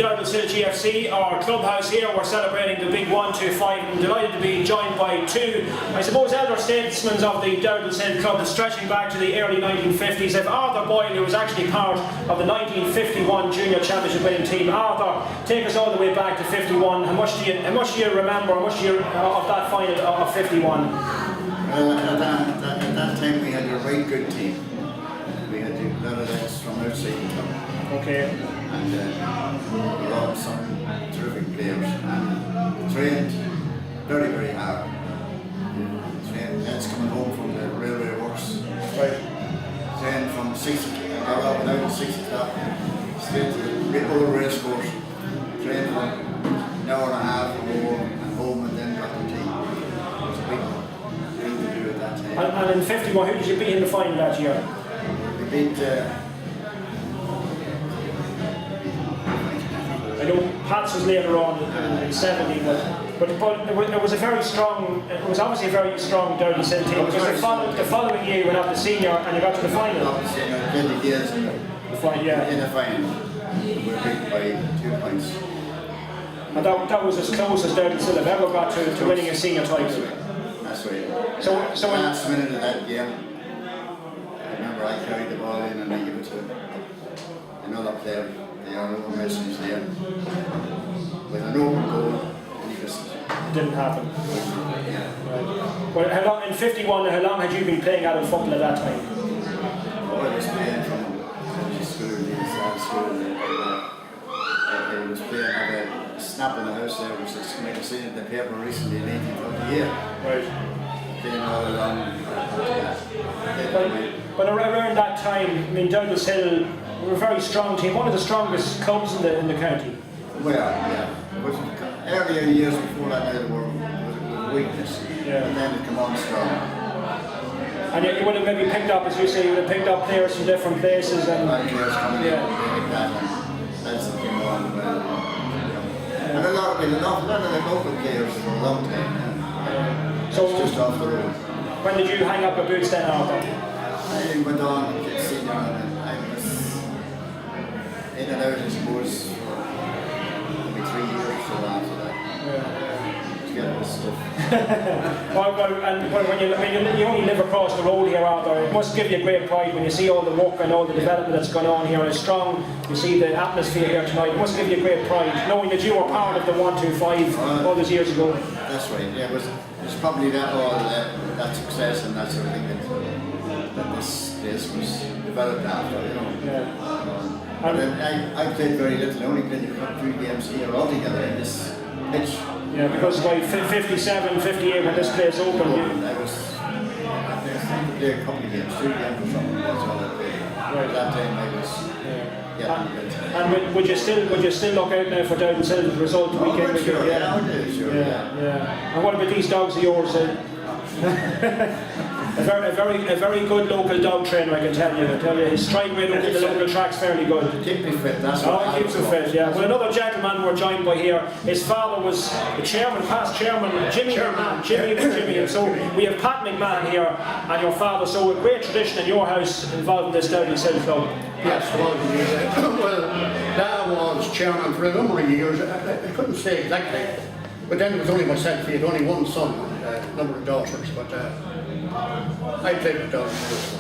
Downhill GFC, our clubhouse here. We're celebrating the big 1-2-5. I'm delighted to be joined by two, I suppose, elder statesmen of the Downhill Club that's stretching back to the early 1950s. If Arthur Boyle, who was actually part of the 1951 Junior Championship winning team. Arthur, take us all the way back to 51. How much do you remember? How much do you of that final of 51? At that time we had a very good team. We had a lot of lads from outside the club. Okay. And we had some terrific players and trained very, very hard. Trained lads coming home from the railway works. Right. Trained from 6 o'clock, got up and out at 6 o'clock, straight to the old race course. Trained for an hour and a half or more and home and then got the tea. It was a big thing to do at that time. And in 51, who did you beat in the final that year? We beat I know Pats was later on in 70, but it was a very strong. It was obviously a very strong Downhill team because the following year you went up to senior and you got to the final. Up to senior, 20 years in the final, yeah. In the final. We were beat by 2 points. And that was as close as Downhill have ever got to winning a senior title. That's right. So last minute of that game, I remember I carried the ball in and I gave it to another player. The honourable message there with an open goal, and he just didn't happen. Yeah. Right. Well, how long in 51? How long had you been playing adult football at that time? Oh, I was playing from school, school. I was playing at a snap in the house there, which is made a scene in the paper recently in 1828. Right. Playing all along. But around that time, I mean, Douglas Hill were a very strong team, one of the strongest clubs in the county. Well, yeah. But earlier years before that, there were weakness. Yeah. And then it came on strong. And you would have maybe picked up, as you say, you would have picked up players from different places and players coming in like that, and that's what came on well. And a lot of the local players for a long time. So it's just off the road. When did you hang up your boots then, Arthur? I went on to get senior and I was in and out, I suppose, for maybe 3 years or after that. Yeah. To get this stuff. When you only live across the road here, Arthur, it must give you great pride when you see all the work and all the development that's gone on here. It's strong. You see the atmosphere here tonight. It must give you great pride, knowing that you were part of the 1-2-5 all those years ago. That's right. Yeah, it was probably that all that success and that sort of thing that this place was developed after, you know. Yeah. But I played very little. I only played 3 games here altogether in this pitch. Yeah, because by 57, 58 when this place opened, I played a couple of games, 2 games or something. That's all I played. Right. At that time I was. And would you still look out now for Downhill Hill's result weekend? Sure, yeah, I do, sure. Yeah. And what about these dogs of yours? A very good local dog trainer, I can tell you. His strike rate over the local track's fairly good. Keep me fit, that's what he keeps me fit, yeah. Well, another gentleman we're joined by here, his father was the chairman, past chairman, Jimmy McMahon. Jimmy. And so we have Pat McMahon here and your father. So a great tradition in your house involved in this Downhill Club. Yes, well, Dad was chairman for a number of years. I couldn't say exactly, but then it was only myself. He had only one son, a number of daughters, but I played with daughters.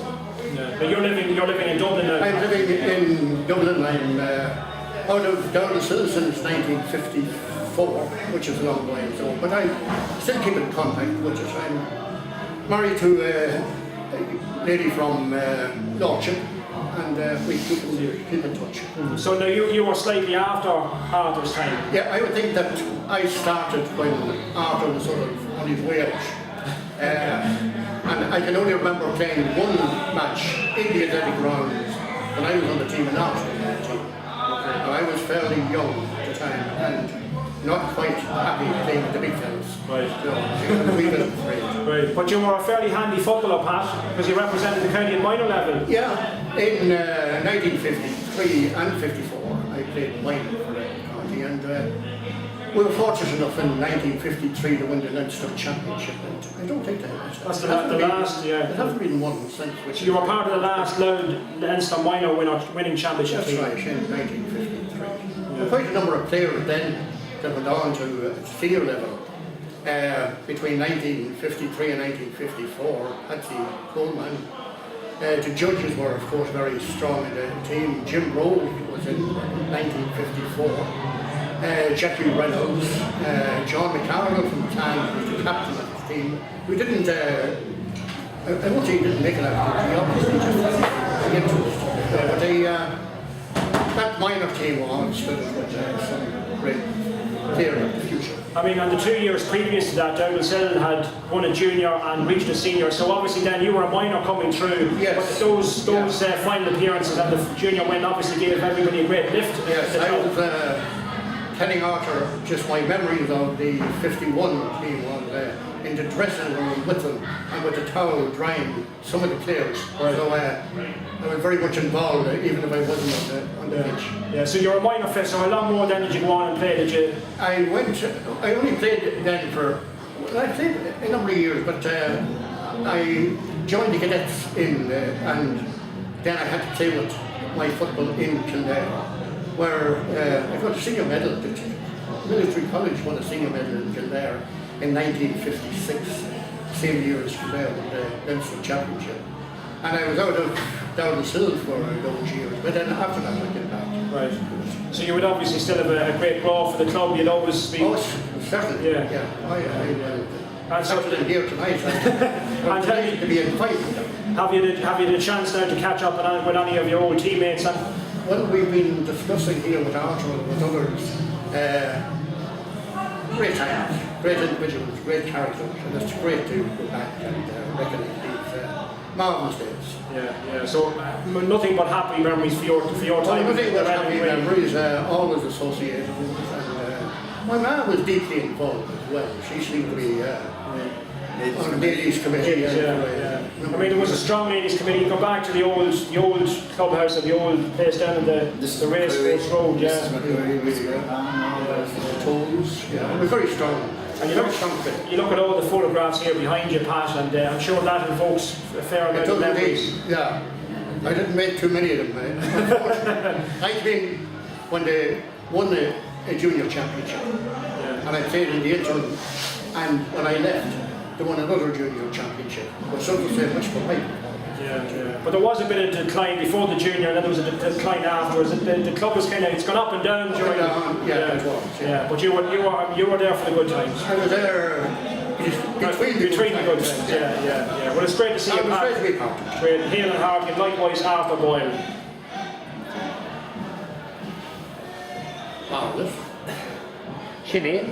Yeah. But you're living in Dublin now? I'm living in Dublin. I'm out of Downhill since 1954, which is a long way ago. But I still keep in contact with us. I'm married to a lady from Lordship. And we keep in touch. So now you were slightly after Arthur's time? Yeah, I would think that I started when Arthur was sort of on his way out. And I can only remember playing one match in the athletic grounds when I was on the team in Arsenal. And I was fairly young at the time and not quite happy playing with the big fellas. Right. So I was a wee bit afraid. Right. But you were a fairly handy footballer, Pat, because you represented the county at minor level. Yeah, in 1953 and 54 I played minor for the county, and we were fortunate enough in 1953 to win the Leinster Championship. And I don't think that's the last, yeah. It hasn't been won since. So you were part of the last Leinster minor winning championship. That's right, in 1953. quite a number of players then that went on to senior level. Between 1953 and 1954, Patsy Coleman. The judges were, of course, very strong in the team. Jim Rowe was in 1954. Jackie Reynolds, John McCarroll from Tan was the captain of the team. We didn't, I won't say he didn't make it out, he obviously just had interest. But that minor team was stood with some great player of the future. I mean, and the 2 years previous to that, Douglas-Hill had won a junior and reached a senior, so obviously then you were a minor coming through. Yes. But those final appearances and the junior win obviously gave everybody a great lift. Yes, I was telling Arthur just my memories of the 51 team was in the dressing room with them and with the towel drying some of the players. Right. So I was very much involved, even if I wasn't on the pitch. Yeah, so you're a minor fit, so how long more then did you go on and play? Did you? I only played then for, I played a number of years, but I joined the cadets and then I had to play with my football in Kildare, where I got a senior medal. Military College won a senior medal in Kildare in 1956, same year as Kildare won the Leinster Championship. And I was out of Douglas-Hill for those years, but then after that I came back. Right. So you would obviously still have a great role for the club. You'd always be. Oh, certainly. Yeah. I started in here tonight. I'm trying to be in fight with them. Have you the chance now to catch up with any of your old teammates? Well, we've been discussing here with Arthur and with others. Great times, great individuals, great characters, and it's great to go back and recognise these marvellous days. Yeah. So nothing but happy memories for your time. Nothing but happy memories, always associated with it. And my mum was deeply involved as well. She seemed to be on the ladies' committee. Yeah. I mean, there was a strong ladies' committee. Go back to the old clubhouse and the old place down in the racecourse road. Tolls. Yeah, we're very strong. And you look at all the photographs here behind you, Pat, and I'm sure that evokes a fair amount of memories. Yeah, I didn't make too many of them. I came when they won a junior championship, and I played in the interim, and when I left, they won another junior championship. But some would say much for me. Yeah. But there was a bit of decline before the junior, and then there was a decline afterwards. The club was it's gone up and down during. It was. Yeah, but you were there for the good times. I was there between the good times. Yeah. Well, it's great to see you, Pat. It was great to be part. Great, Hale and Harkin, likewise Arthur Boyle. Marvellous. Sinead.